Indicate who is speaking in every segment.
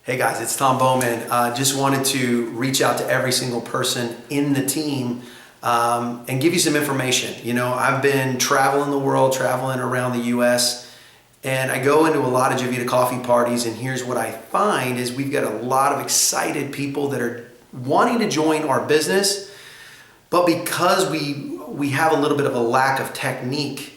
Speaker 1: Hey guys, it's Tom Bowman. Just wanted to reach out to every single person in the team and give you some information. You know, I've been traveling the world, traveling around the US, and I go into a lot of Javita coffee parties, and here's what I find is we've got a lot of excited people that are wanting to join our business, but because we have a little bit of a lack of technique,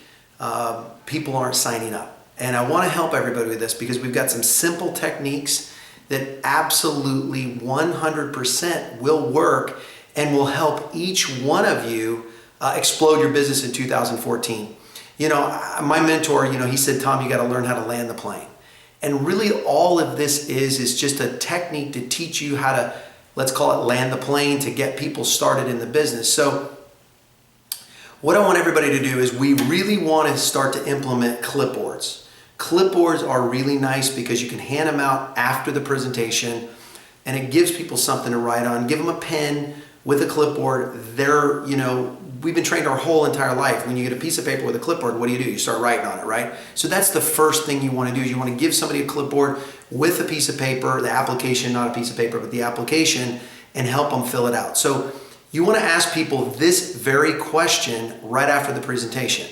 Speaker 1: people aren't signing up. And I want to help everybody with this because we've got some simple techniques that absolutely 100% will work and will help each one of you explode your business in 2014. You know, my mentor, he said, Tom, you got to learn how to land the plane. And really all of this is just a technique to teach you how to, let's call it land the plane, to get people started in the business. So what I want everybody to do is we really want to start to implement clipboards. Clipboards are really nice because you can hand them out after the presentation and it gives people something to write on. Give them a pen with a clipboard. We've been trained our whole entire life. When you get a piece of paper with a clipboard, what do? You start writing on it, right? So that's the first thing you want to do is you want to give somebody a clipboard with a piece of paper, the application, not a piece of paper, but the application, and help them fill it out. So you want to ask people this very question right after the presentation.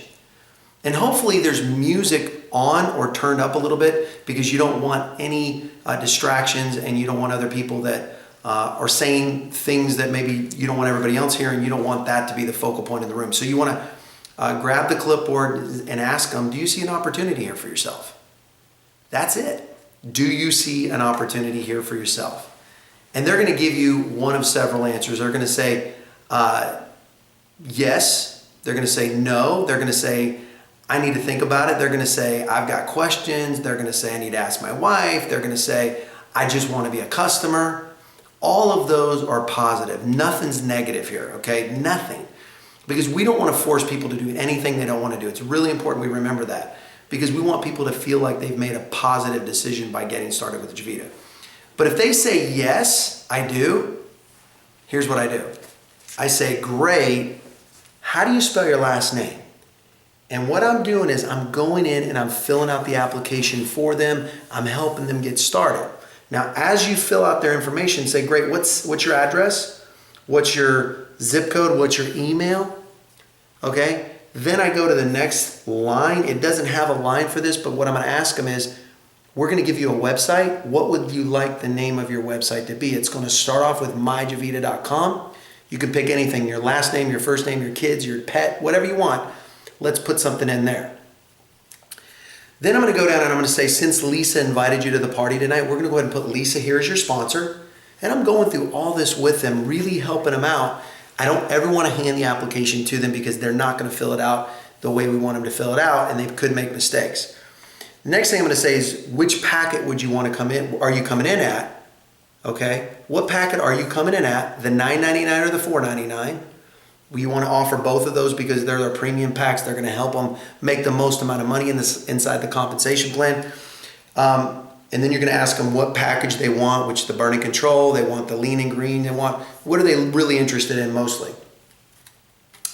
Speaker 1: And hopefully there's music on or turned up a little bit because you don't want any distractions and you don't want other people that are saying things that maybe you don't want everybody else hearing. You don't want that to be the focal point in the room. So you want to grab the clipboard and ask them, do you see an opportunity here for yourself? That's it. Do you see an opportunity here for yourself? And they're going to give you one of several answers. They're going to say yes. They're going to say no. They're going to say, I need to think about it. They're going to say, I've got questions. They're going to say, I need to ask my wife. They're going to say, I just want to be a customer. All of those are positive. Nothing's negative here, okay? Nothing. Because we don't want to force people to do anything they don't want to do. It's really important we remember that because we want people to feel like they've made a positive decision by getting started with Javita. But if they say, yes, I do, here's what I do. I say, great. How do you spell your last name? And what I'm doing is I'm going in and I'm filling out the application for them. I'm helping them get started. Now, as you fill out their information, say, great, what's your address? What's your zip code? What's your email? Okay. Then I go to the next line. It doesn't have a line for this, but what I'm going to ask them is, we're going to give you a website. What would you like the name of your website to be? It's going to start off with myjavita.com. You can pick anything, your last name, your first name, your kids, your pet, whatever you want. Let's put something in there. Then I'm going to go down and I'm going to say, since Lisa invited you to the party tonight, we're going to go ahead and put Lisa here as your sponsor. And I'm going through all this with them, really helping them out. I don't ever want to hand the application to them because they're not going to fill it out the way we want them to fill it out and they could make mistakes. The next thing I'm going to say is, which packet would you want to come in? Are you coming in at? Okay. What packet are you coming in at? The $9.99 or the $4.99? We want to offer both of those because they're their premium packs. They're going to help them make the most amount of money inside the compensation plan. And then you're going to ask them what package they want, which is the burning control. They want the lean and green. What are they really interested in mostly?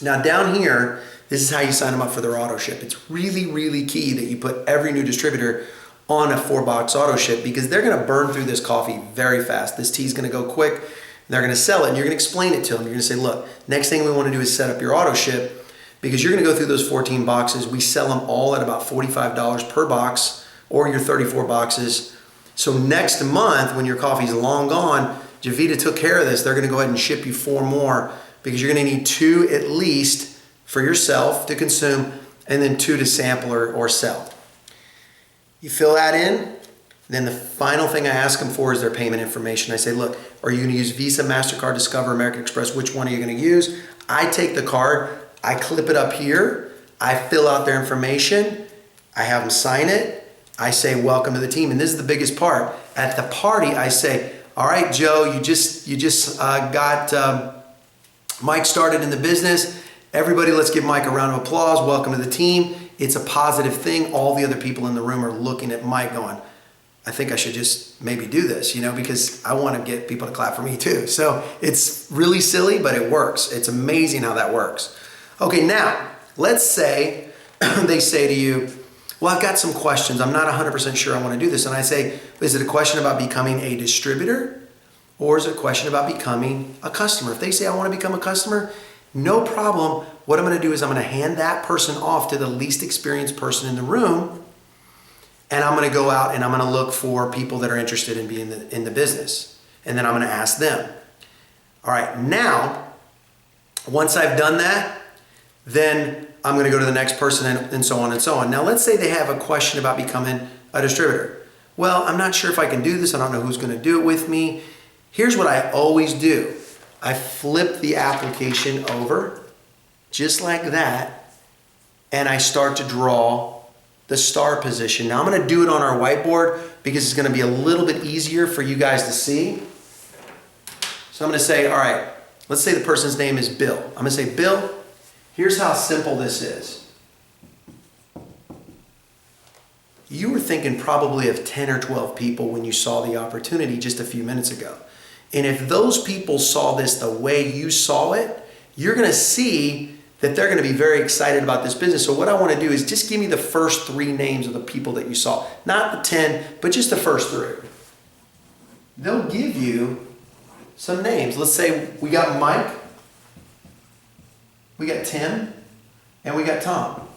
Speaker 1: Now down here, this is how you sign them up for their auto ship. It's really, really key that you put every new distributor on a 4-box auto ship because they're going to burn through this coffee very fast. This tea is going to go quick. They're going to sell it and you're going to explain it to them. You're going to say, look, next thing we want to do is set up your auto ship because you're going to go through those 14 boxes. We sell them all at about $45 per box or your 34 boxes. So next month when your coffee's long gone, Javita took care of this. They're going to go ahead and ship you 4 more because you're going to need 2 at least for yourself to consume and then 2 to sample or sell. You fill that in. Then the final thing I ask them for is their payment information. I say, look, are you going to use Visa, MasterCard, Discover, American Express? Which one are you going to use? I take the card, I clip it up here, I fill out their information, I have them sign it, I say, welcome to the team. And this is the biggest part. At the party, I say, all right, Joe, you just got Mike started in the business. Everybody, let's give Mike a round of applause. Welcome to the team. It's a positive thing. All the other people in the room are looking at Mike going, I think I should just maybe do this, because I want to get people to clap for me too. So it's really silly, but it works. It's amazing how that works. Okay, now let's say they say to you, well, I've got some questions. I'm not 100% sure I want to do this. And I say, is it a question about becoming a distributor? Or is it a question about becoming a customer? If they say, I want to become a customer, no problem. What I'm going to do is I'm going to hand that person off to the least experienced person in the room. And I'm going to go out and I'm going to look for people that are interested in being in the business. And then I'm going to ask them. All right, now, once I've done that, then I'm going to go to the next person and so on and so on. Now, let's say they have a question about becoming a distributor. Well, I'm not sure if I can do this. I don't know who's going to do it with me. Here's what I always do. I flip the application over just like that, and I start to draw the star position. Now I'm going to do it on our whiteboard because it's going to be a little bit easier for you guys to see. So I'm going to say, all right, let's say the person's name is Bill. I'm going to say, Bill, here's how simple this is. You were thinking probably of 10 or 12 people when you saw the opportunity just a few minutes ago. And if those people saw this the way you saw it, you're going to see that they're going to be very excited about this business. So what I want to do is just give me the first 3 names of the people that you saw. Not the 10, but just the first 3. They'll give you some names. Let's say we got Mike, we got Tim, and we got Tom.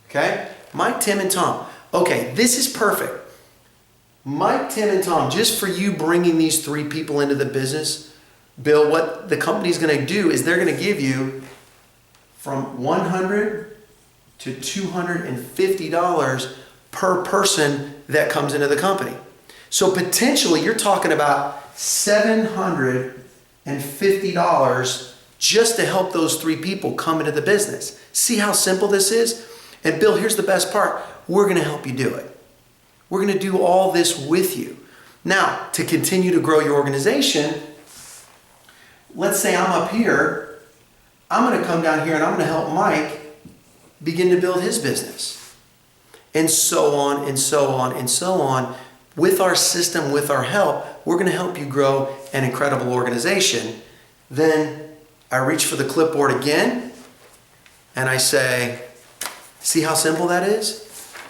Speaker 1: Okay? Mike, Tim, and Tom. Okay, this is perfect. Mike, Tim, and Tom, just for you bringing these 3 people into the business, Bill, what the company's going to do is they're going to give you from $100 to $250 per person that comes into the company. So potentially you're talking about $750 just to help those 3 people come into the business. See how simple this is? And Bill, here's the best part. We're going to help you do it. We're going to do all this with you. Now, to continue to grow your organization, let's say I'm up here. I'm going to come down here and I'm going to help Mike begin to build his business. And so on and so on and so on. With our system, with our help, we're going to help you grow an incredible organization. Then I reach for the clipboard again and I say, see how simple that is?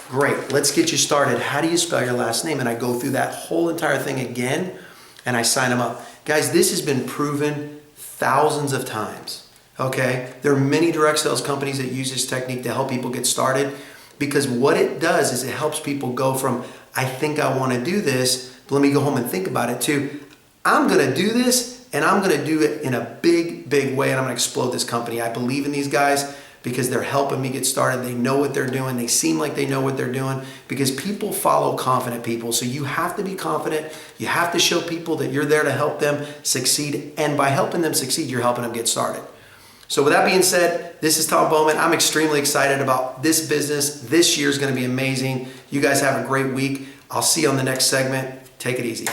Speaker 1: Great, let's get you started. How do you spell your last name? And I go through that whole entire thing again and I sign them up. Guys, this has been proven thousands of times, okay? There are many direct sales companies that use this technique to help people get started because what it does is it helps people go from, I think I want to do this, but let me go home and think about it, to I'm going to do this and I'm going to do it in a big, big way and I'm going to explode this company. I believe in these guys because they're helping me get started. They know what they're doing. They seem like they know what they're doing because people follow confident people. So you have to be confident. You have to show people that you're there to help them succeed. And by helping them succeed, you're helping them get started. So with that being said, this is Tom Bowman. I'm extremely excited about this business. This year is going to be amazing. You guys have a great week. I'll see you on the next segment. Take it easy.